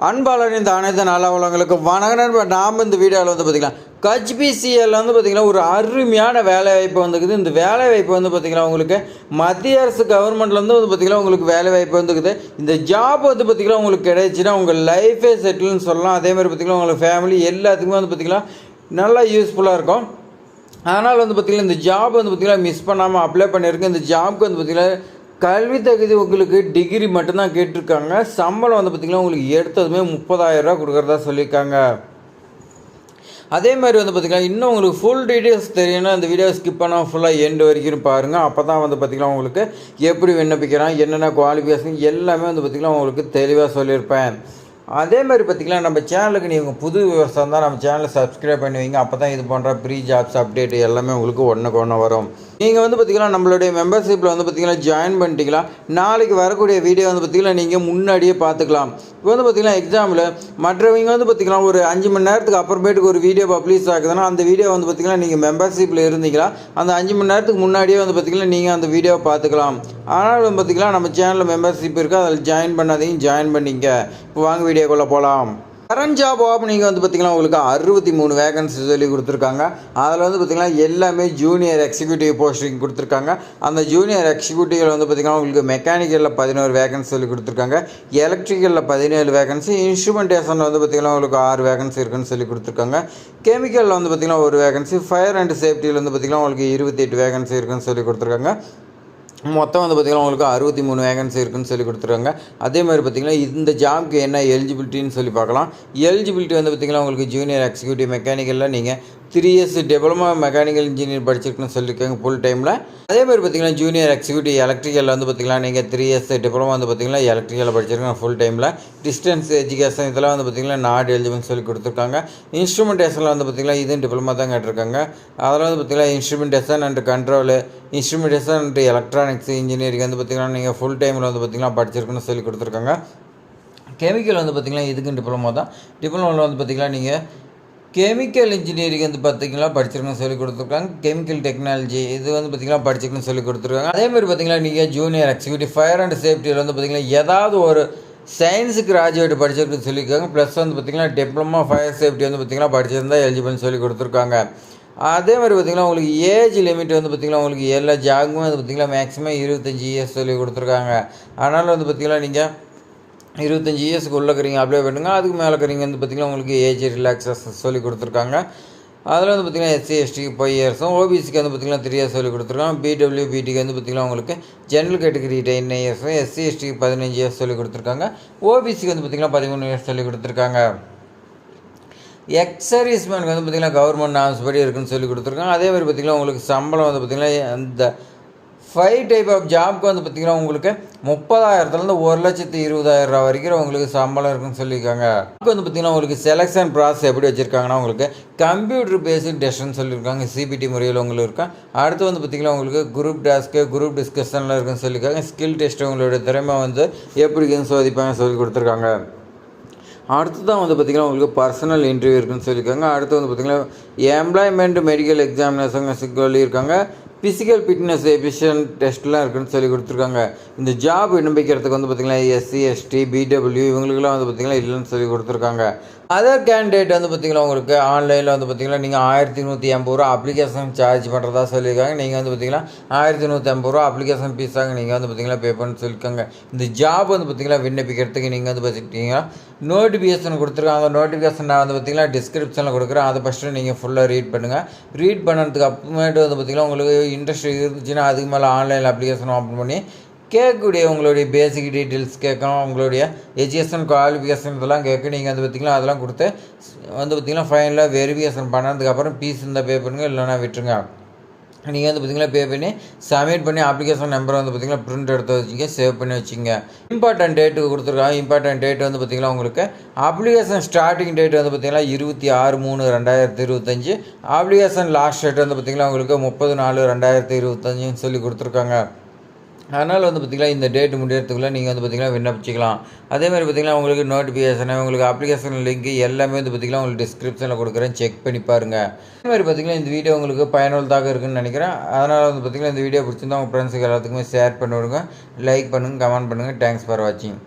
அன்பாளர் இந்த அனைத்து நல்லவங்களுக்கு வணக்கம். நாம் இந்த வீடியோவில் வந்து பார்த்திங்கன்னா HPCL வந்து பார்த்திங்கன்னா ஒரு அருமையான வேலைவாய்ப்பு வந்துக்குது. இந்த வேலைவாய்ப்பு வந்து பார்த்திங்கன்னா உங்களுக்கு மத்திய அரசு கவர்மெண்ட்லேருந்து வந்து பார்த்திங்கன்னா உங்களுக்கு வேலைவாய்ப்பு வந்துக்குது. இந்த ஜாப் வந்து பார்த்திங்கன்னா உங்களுக்கு கிடைச்சின்னா உங்கள் லைஃபே செட்டில்னு சொல்லலாம். அதேமாதிரி பார்த்திங்கன்னா உங்களுக்கு ஃபேமிலி எல்லாத்துக்குமே வந்து பார்த்திங்கன்னா நல்லா யூஸ்ஃபுல்லாக இருக்கும். அதனால் வந்து பார்த்திங்கன்னா இந்த ஜாப் வந்து பார்த்திங்கன்னா மிஸ் பண்ணாமல் அப்ளை பண்ணியிருக்கேன். இந்த ஜாப்க்கு வந்து பார்த்திங்கன்னா கல்வி தகுதி உங்களுக்கு டிகிரி மட்டும்தான் கேட்டிருக்காங்க. சம்பளம் வந்து பார்த்திங்கன்னா உங்களுக்கு எடுத்ததுமே 30,000 கொடுக்குறதா சொல்லியிருக்காங்க. அதே மாதிரி வந்து பார்த்திங்கன்னா இன்னும் உங்களுக்கு ஃபுல் டீட்டெயில்ஸ் தெரியணும்னா இந்த வீடியோ ஸ்கிப் பண்ணால் ஃபுல்லாக எண்டு வரைக்கும் பாருங்கள். அப்போ தான் வந்து பார்த்திங்கன்னா உங்களுக்கு எப்படி விண்ணப்பிக்கிறான், என்னென்ன குவாலிஃபிகேஷன் எல்லாமே வந்து பார்த்திங்கன்னா உங்களுக்கு தெளிவாக சொல்லியிருப்பேன். அதே மாதிரி பார்த்திங்கன்னா நம்ம சேனலுக்கு நீங்கள் புது விவசாயம் தான் நம்ம சேனலை சப்ஸ்கிரைப் பண்ணி வைங்க. அப்போ தான் இது போன்ற ப்ரீ ஜாப்ஸ் அப்டேட் எல்லாமே உங்களுக்கு ஒன்றுக்கு ஒன்று வரும். நீங்கள் வந்து பார்த்திங்கன்னா நம்மளுடைய மெம்பர்ஷிப்பில் வந்து பார்த்திங்கன்னா ஜாயின் பண்ணிட்டீங்களா, நாளைக்கு வரக்கூடிய வீடியோ வந்து பார்த்திங்கன்னா நீங்கள் முன்னாடியே பார்த்துக்கலாம். இப்போ வந்து பார்த்திங்கன்னா எக்ஸாம்பிள் மற்றவங்க வந்து பார்த்திங்கன்னா ஒரு 5 மணி நேரத்துக்கு அப்புறமேட்டுக்கு ஒரு வீடியோ பப்ளிஷ் ஆகுதுன்னா அந்த வீடியோ வந்து பார்த்திங்கன்னா நீங்கள் மெம்பர்ஷிப்பில் இருந்தீங்களா அந்த 5 மணி நேரத்துக்கு முன்னாடியே வந்து பார்த்திங்கன்னா நீங்கள் அந்த வீடியோவை பார்த்துக்கலாம். ஆனால் வந்து பார்த்திங்கன்னா நம்ம சேனலில் மெம்பர்ஷிப் இருக்குது, அதில் ஜாயின் பண்ணாதீங்க, ஜாயின் பண்ணிங்க. இப்போ வாங்க வீடியோக்குள்ளே போகலாம். கரண்ட் ஜாப் ஓப்பனிங் வந்து பார்த்திங்கன்னா உங்களுக்கு 63 வேகன்சி சொல்லி கொடுத்துருக்காங்க. அதில் வந்து பார்த்திங்கன்னா எல்லாமே ஜூனியர் எக்ஸிக்யூட்டிவ் போஸ்டிங் கொடுத்துருக்காங்க. அந்த ஜூனியர் எக்ஸிக்யூட்டிவில் வந்து பார்த்திங்கன்னா உங்களுக்கு மெக்கானிக்கலில் 11 வேகன்சி சொல்லி கொடுத்துருக்காங்க, எலக்ட்ரிக்கலில் 17 வேகன்சி, இன்ஸ்ட்ருமெண்டேஷனில் வந்து பார்த்திங்கன்னா உங்களுக்கு 6 வேகன்சி இருக்குன்னு சொல்லி கொடுத்துருக்காங்க, கெமிக்கலில் வந்து பார்த்திங்கன்னா 1 வேகன்சி, ஃபயர் அண்ட் சேஃப்டியில் வந்து பார்த்திங்கன்னா உங்களுக்கு 28 வேகன்சி இருக்குன்னு சொல்லி கொடுத்துருக்காங்க. மொத்தம் வந்து பார்த்திங்கன்னா உங்களுக்கு 63 வேகன்சி இருக்குன்னு சொல்லி கொடுத்துருக்காங்க. அதே மாதிரி பார்த்திங்கன்னா இந்த ஜாப்க்கு என்ன எலிஜிபிலிட்டின்னு சொல்லி பார்க்கலாம். எலிஜிபிலிட்டி வந்து பார்த்திங்கன்னா உங்களுக்கு ஜூனியர் எக்ஸிக்யூட்டிவ் மெக்கானிக்கலில் நீங்கள் 3 இயர்ஸ் டிப்ளமா மெக்கானிக்கல் இன்ஜினியர் படிச்சிருக்குன்னு சொல்லியிருக்காங்க ஃபுல் டைமில். அதே மாதிரி பார்த்திங்கன்னா ஜூனியர் எக்ஸிக்யூட்டிவ் எலக்ட்ரிக்கலில் வந்து பார்த்திங்கன்னா நீங்கள் 3 இயர்ஸ் டிப்ளமா வந்து பார்த்திங்கன்னா எலக்ட்ரிக்கலில் படிச்சிருக்காங்க ஃபுல் டைமில். டிஸ்டன்ஸ் எஜுகேஷன் இதெல்லாம் வந்து பார்த்திங்கன்னா நாட் எலிஜிபிள்னு சொல்லி கொடுத்துருக்காங்க. இன்ஸ்ட்ருமெண்டேஷனில் வந்து பார்த்திங்கன்னா இதுவும் டிப்ளமா தான் கேட்டிருக்காங்க. அதில் வந்து பார்த்திங்கன்னா instrumentation and control, instrumentation and electronics engineering வந்து பார்த்திங்கன்னா நீங்கள் ஃபுல் டைமில் வந்து பார்த்திங்கன்னா படிச்சிருக்குன்னு சொல்லி கொடுத்துருக்காங்க. கெமிக்கல் வந்து பார்த்திங்கன்னா இதுக்கும் டிப்ளமா தான். டிப்ளமாவில் வந்து பார்த்திங்கன்னா நீங்கள் கெமிக்கல் இன்ஜினியரிங் வந்து பார்த்திங்கன்னா படிச்சிருக்குன்னு சொல்லி கொடுத்துருக்காங்க. கெமிக்கல் டெக்னாலஜி இது வந்து பார்த்திங்கன்னா படிச்சிருக்குன்னு சொல்லி கொடுத்துருக்காங்க. அதேமாதிரி பார்த்திங்கன்னா நீங்கள் ஜூனியர் எக்ஸிக்யூட்டிவ் ஃபயர் அண்ட் சேஃப்டியில் வந்து பார்த்திங்கன்னா ஏதாவது ஒரு சயின்ஸுக்கு கிராஜுவேட் படிச்சிருக்குன்னு சொல்லியிருக்காங்க. ப்ளஸ் வந்து பார்த்திங்கன்னா டிப்ளமா ஃபயர் சேஃப்டி வந்து பார்த்திங்கன்னா படிச்சிருந்தா எலிஜிபிள்னு சொல்லி கொடுத்துருக்காங்க. அதே மாதிரி பார்த்திங்கன்னா உங்களுக்கு ஏஜ் லிமிட் வந்து பார்த்திங்கன்னா உங்களுக்கு எல்லா ஜாகுமே வந்து பார்த்திங்கன்னா மேக்ஸிமம் 25 இயர்ஸ் சொல்லி கொடுத்துருக்காங்க. அதனால் வந்து பார்த்திங்கன்னா நீங்கள் 25 இயர்ஸ்க்கு உள்ள இருக்கிறீங்க அப்ளை பண்ணுங்க. அதுக்கு மேலே இருக்கிறீங்க வந்து பார்த்திங்கன்னா உங்களுக்கு ஏஜ் ரிலாக்ஸேஷன் சொல்லி கொடுத்துருக்காங்க. அதில் வந்து பார்த்திங்கன்னா SC STக்கு 5 இயர்ஸும், OBCக்கு வந்து பார்த்திங்கன்னா 3 இயர்ஸ் சொல்லி கொடுத்துருக்காங்க. BWBTக்கு வந்து பார்த்திங்கன்னா உங்களுக்கு ஜென்ரல் கேட்டகரி 10 இயர்ஸும், SC STக்கு 15 இயர்ஸ் சொல்லி கொடுத்துருக்காங்க. OBCக்கு வந்து பார்த்திங்கன்னா 13 இயர்ஸ் சொல்லி கொடுத்துருக்காங்க. எக்ஸ் சர்வீஸ்மேனுக்கு வந்து பார்த்திங்கன்னா கவர்மெண்ட் நாம்ஸ் படி இருக்குன்னு சொல்லி கொடுத்துருக்காங்க. அதே மாதிரி பார்த்திங்கன்னா உங்களுக்கு சம்பளம் வந்து பார்த்திங்கன்னா அந்த 5 டைப் ஆஃப் ஜாப்க்கு வந்து பார்த்திங்கன்னா உங்களுக்கு 30,000லேருந்து 1,20,000 வரைக்கும் உங்களுக்கு சம்பளம் இருக்குன்னு சொல்லியிருக்காங்க. அதுக்கு வந்து பார்த்திங்கன்னா உங்களுக்கு செலெக்ஷன் ப்ராசஸ் எப்படி வச்சுருக்காங்கன்னா உங்களுக்கு கம்ப்யூட்டர் பேஸ்டு டெஸ்ட்னு சொல்லியிருக்காங்க, CBT முறையில் உங்களுக்கு இருக்கும். அடுத்து வந்து பார்த்திங்கன்னா உங்களுக்கு குரூப் டாஸ்க்கு, குரூப் டிஸ்கஷனில் இருக்குன்னு சொல்லியிருக்காங்க. ஸ்கில் டெஸ்ட்டு உங்களோட திறமை வந்து எப்படி இருக்குன்னு சோதிப்பாங்க சொல்லி கொடுத்துருக்காங்க. அடுத்து தான் வந்து பார்த்திங்கன்னா உங்களுக்கு பர்சனல் இன்டர்வியூ இருக்குன்னு சொல்லியிருக்காங்க. அடுத்து வந்து பார்த்திங்கன்னா எம்ப்ளாய்மெண்ட் மெடிக்கல் எக்ஸாமினேஷன் சொல்லியிருக்காங்க. ஃபிசிக்கல் ஃபிட்னஸ் எஃபிஷியன்ட் டெஸ்ட்லாம் இருக்குன்னு சொல்லி கொடுத்துருக்காங்க. இந்த ஜாப் விண்ணப்பிக்கிறதுக்கு வந்து பார்த்திங்கன்னா SC ST BW இவங்களுக்குலாம் வந்து பார்த்திங்கன்னா இல்லைன்னு சொல்லி கொடுத்துருக்காங்க. அதர் கேண்டிடேட் வந்து பார்த்திங்கன்னா உங்களுக்கு ஆன்லைனில் வந்து பார்த்திங்கன்னா நீங்கள் 1,180 ரூபா அப்ளிகேஷன் சார்ஜ் பண்ணுறதா சொல்லியிருக்காங்க. நீங்கள் வந்து பார்த்திங்கன்னா 1,180 ரூபா அப்ளிகேஷன் ஃபீஸாக நீங்கள் வந்து பார்த்திங்கன்னா பே பண்ண சொல்லியிருக்காங்க. இந்த ஜாப் வந்து பார்த்திங்கன்னா விண்ணப்பிக்கிறதுக்கு நீங்கள் வந்து பார்த்துக்கிட்டிங்கன்னா நோட்டிஃபிகேஷன் கொடுத்துருக்காங்க. அந்த நோட்டிஃபிகேஷன் நான் வந்து பார்த்திங்கன்னா டிஸ்கிரிப்ஷனில் கொடுக்குறேன். அதை ஃபஸ்ட்டு நீங்கள் ஃபுல்லாக ரீட் பண்ணுங்கள். ரீட் பண்ணுறதுக்கு அப்புறமேட்டு வந்து பார்த்திங்கன்னா உங்களுக்கு இன்ட்ரெஸ்ட் இருந்துச்சுன்னா அதுக்கு மேலே ஆன்லைனில் அப்ளிகேஷன் ஓப்பன் பண்ணி கேட்கக்கூடிய உங்களுடைய பேசிக் டீட்டெயில்ஸ் கேட்கணும், உங்களுடைய எஜுகேஷன் குவாலிஃபிகேஷன் இதெல்லாம் கேட்க நீங்கள் வந்து பார்த்திங்கன்னா அதெல்லாம் கொடுத்து வந்து பார்த்திங்கன்னா ஃபைனலாக வெரிஃபிகேஷன் பண்ணதுக்கப்புறம் ஃபீஸ் இருந்தால் பே பண்ணுங்கள், இல்லைனா விட்டுருங்க. நீங்கள் வந்து பார்த்திங்கன்னா பே பண்ணி சப்மிட் பண்ணி அப்ளிகேஷன் நம்பரை வந்து பார்த்திங்கன்னா பிரிண்ட் எடுத்து வச்சுங்க, சேவ் பண்ணி வச்சுங்க. இம்பார்ட்டன்ட் டேட்டு கொடுத்துருக்காங்க. இம்பார்ட்டன்ட் டேட் வந்து பார்த்திங்கன்னா உங்களுக்கு அப்ளிகேஷன் ஸ்டார்டிங் டேட் வந்து பார்த்திங்கன்னா 26/3/2025. அப்ளிகேஷன் லாஸ்ட் டேட் வந்து பார்த்திங்கன்னா உங்களுக்கு 30/4/2025 சொல்லி கொடுத்துருக்காங்க. அதனால் வந்து பார்த்திங்கன்னா இந்த டேட் முடியறதுக்குள்ளே நீங்கள் வந்து பார்த்திங்கன்னா விண்ணப்பிச்சிக்கலாம். அதேமாதிரி பார்த்திங்கன்னா உங்களுக்கு நோட்டிஃபிகேஷன், உங்களுக்கு அப்ளிகேஷன் லிங்க் எல்லாமே வந்து பார்த்திங்கன்னா உங்களுக்கு டிஸ்கிரிப்ஷனில் கொடுக்குறேன், செக் பண்ணி பாருங்கள். அதேமாதிரி பார்த்திங்கன்னா இந்த வீடியோ உங்களுக்கு பயனுள்ளதாக இருக்குன்னு நினைக்கிறேன். அதனால் வந்து பார்த்திங்கன்னா இந்த வீடியோ பிடிச்சிருந்தா உங்கள் ஃப்ரெண்ட்ஸுக்கு எல்லாத்துக்குமே ஷேர் பண்ணி விடுங்க, லைக் பண்ணுங்கள், கமெண்ட் பண்ணுங்கள். தேங்க்ஸ் ஃபார் வாட்சிங்.